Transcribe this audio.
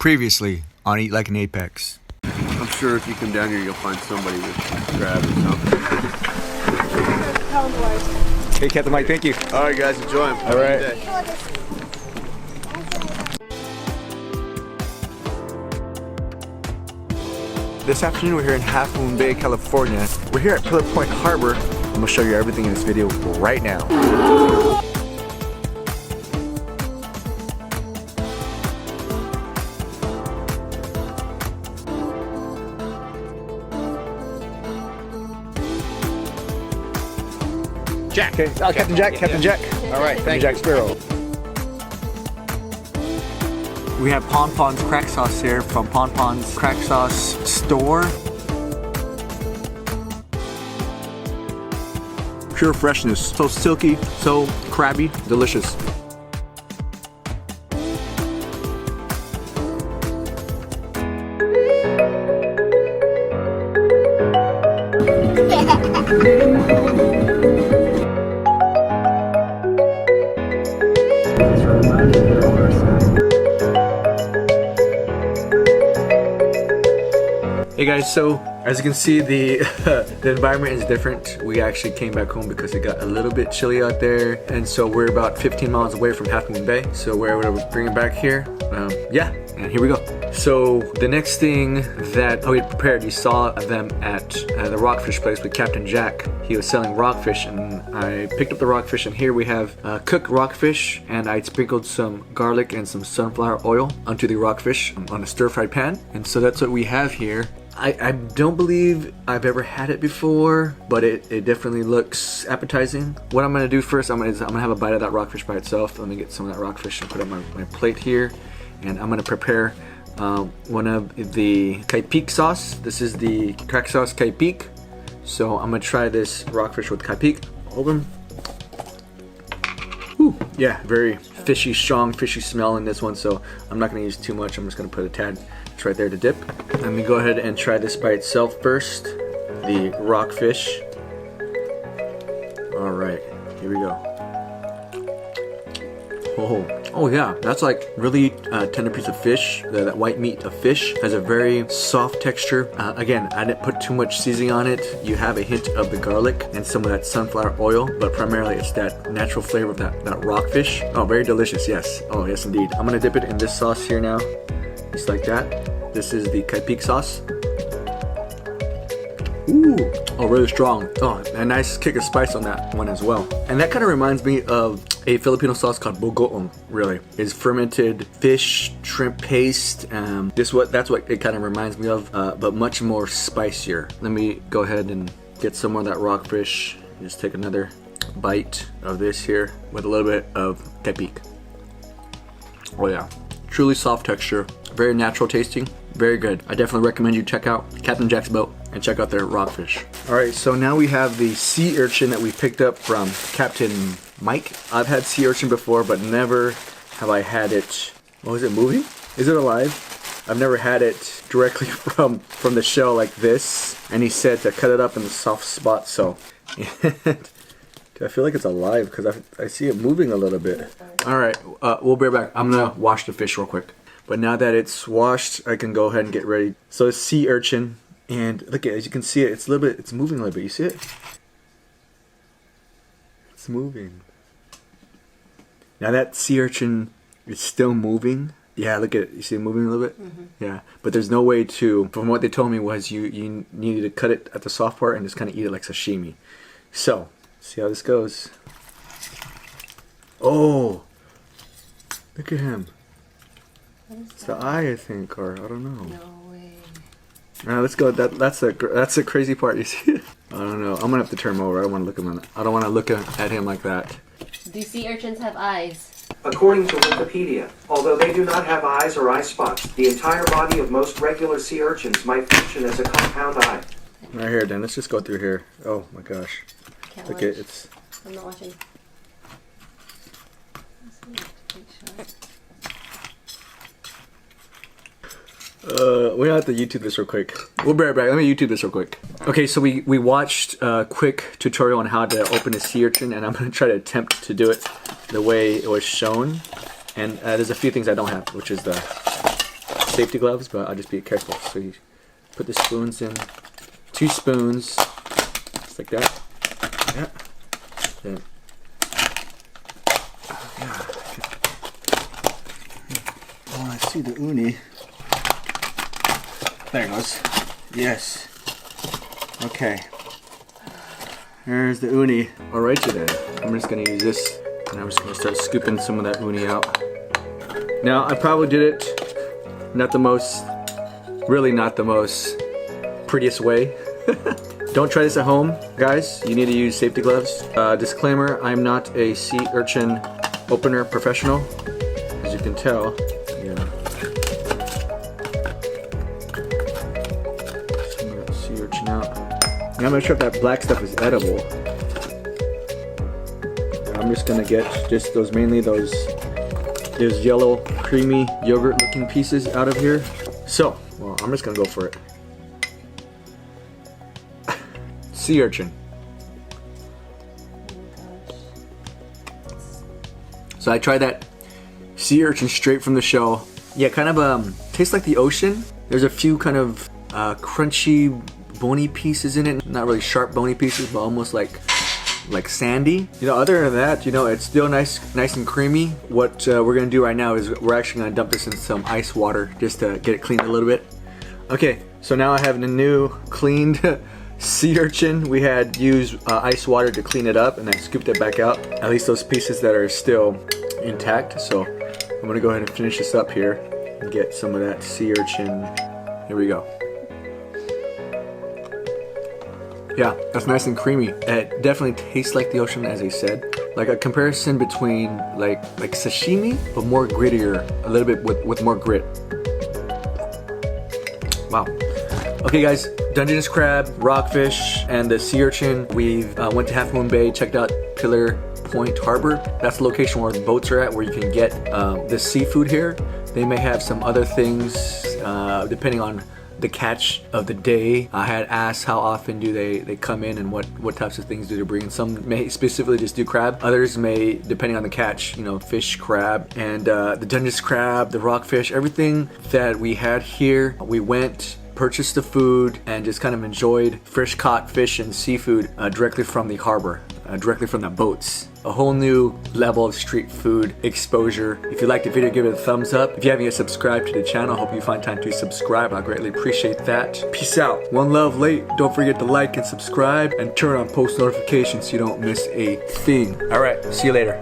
Previously on Eat Like an Apex. I'm sure if you come down here, you'll find somebody with crab or something. Hey, Captain Mike, thank you. All right, guys, enjoy them. All right. This afternoon, we're here in Half Moon Bay, California. We're here at Pillar Point Harbor. I'm gonna show you everything in this video right now. Jack. Okay. Oh, Captain Jack. Captain Jack. All right. Thank Jack Sparrow. We have Pon Pon's crack sauce here from Pon Pon's crack sauce store. Pure freshness. So silky, so crabby, delicious. Hey guys, so as you can see, the environment is different. We actually came back home because it got a little bit chilly out there, and so we're about 15 miles away from Half Moon Bay. So we're able to bring it back here. Yeah, and here we go. So the next thing that we prepared, you saw them at the rockfish place with Captain Jack. He was selling rockfish, and I picked up the rockfish, and here we have cooked rockfish, and I sprinkled some garlic and some sunflower oil onto the rockfish on a stir-fried pan. And so that's what we have here. I don't believe I've ever had it before, but it definitely looks appetizing. What I'm gonna do first, I'm gonna have a bite of that rockfish by itself. Let me get some of that rockfish and put it on my plate here. And I'm gonna prepare one of the caipique sauce. This is the crack sauce caipique. So I'm gonna try this rockfish with caipique. Open. Whew. Yeah, very fishy, strong fishy smell in this one, so I'm not gonna use too much. I'm just gonna put a tad. It's right there to dip. Let me go ahead and try this by itself first. The rockfish. All right, here we go. Oh yeah, that's like really tender piece of fish. That white meat of fish has a very soft texture. Again, I didn't put too much seasoning on it. You have a hint of the garlic and some of that sunflower oil, but primarily it's that natural flavor of that rockfish. Oh, very delicious, yes. Oh, yes indeed. I'm gonna dip it in this sauce here now. Just like that. This is the caipique sauce. Ooh, oh, really strong. Oh, a nice kick of spice on that one as well. And that kind of reminds me of a Filipino sauce called bogoong, really. It's fermented fish, shrimp paste. That's what it kind of reminds me of, but much more spicier. Let me go ahead and get some more of that rockfish. Just take another bite of this here with a little bit of caipique. Oh yeah, truly soft texture. Very natural tasting, very good. I definitely recommend you check out Captain Jack's Boat and check out their rockfish. All right, so now we have the sea urchin that we picked up from Captain Mike. I've had sea urchin before, but never have I had it. Oh, is it moving? Is it alive? I've never had it directly from the shell like this. And he said to cut it up in the soft spot, so. I feel like it's alive because I see it moving a little bit. All right, we'll be right back. I'm gonna wash the fish real quick. But now that it's washed, I can go ahead and get ready. So it's sea urchin, and look at it, as you can see it, it's moving a little bit. You see it? It's moving. Now that sea urchin is still moving. Yeah, look at it. You see it moving a little bit? Mm-hmm. Yeah, but there's no way to, from what they told me was you needed to cut it at the soft part and just kind of eat it like sashimi. So, see how this goes. Oh, look at him. It's the eye, I think, or I don't know. No way. Now let's go. That's the crazy part. You see? I don't know. I'm gonna have to turn him over. I don't want to look him. I don't want to look at him like that. Do sea urchins have eyes? According to Wikipedia, although they do not have eyes or eye spots, the entire body of most regular sea urchins might function as a compound eye. Right here, then. Let's just go through here. Oh my gosh. Can't Look watch. at it's. I'm not watching. We have to YouTube this real quick. We'll be right back. Let me YouTube this real quick. Okay, so we watched a quick tutorial on how to open a sea urchin, and I'm going to try to attempt to do it the way it was shown. And there's a few things I don't have, which is the safety gloves, but I'll just be careful. So you put the spoons in, 2 spoons, just like that. Yeah. Then, oh, I see the uni. There it goes. Yes. Okay. There's the uni. Alrighty then. I'm just gonna use this, and I'm just gonna start scooping some of that uni out. Now, I probably did it not the most, really not the most prettiest way. Don't try this at home, guys. You need to use safety gloves. Disclaimer, I'm not a sea urchin opener professional, as you can tell. Yeah. Some of that sea urchin out. Now I'm not sure if that black stuff is edible. I'm just gonna get just those, mainly those yellow creamy yogurt looking pieces out of here. So, well, I'm just gonna go for it. Sea urchin. So I tried that sea urchin straight from the shell. Yeah, kind of tastes like the ocean. There's a few kind of crunchy, bony pieces in it. Not really sharp, bony pieces, but almost like sandy. You know, other than that, you know, it's still nice and creamy. What we're gonna do right now is we're actually gonna dump this in some ice water just to get it cleaned a little bit. Okay, so now I have the new cleaned sea urchin. We had used ice water to clean it up, and I scooped it back out. At least those pieces that are still intact. So I'm gonna go ahead and finish this up here and get some of that sea urchin. Here we go. Yeah, that's nice and creamy. It definitely tastes like the ocean, as I said. Like a comparison between like sashimi, but more grittier, a little bit with more grit. Wow. Okay guys, Dungeness crab, rockfish, and the sea urchin. We went to Half Moon Bay, checked out Pillar Point Harbor. That's the location where the boats are at, where you can get the seafood here. They may have some other things, depending on the catch of the day. I had asked how often do they come in and what types of things do they bring in. Some may specifically just do crab. Others may, depending on the catch, you know, fish, crab, and the Dungeness crab, the rockfish, everything that we had here. We went, purchased the food, and just kind of enjoyed fresh caught fish and seafood directly from the harbor, directly from the boats. A whole new level of street food exposure. If you liked the video, give it a thumbs up. If you haven't yet subscribed to the channel, hope you find time to subscribe. I greatly appreciate that. Peace out. One love late. Don't forget to like and subscribe and turn on post notifications so you don't miss a thing. All right, see you later.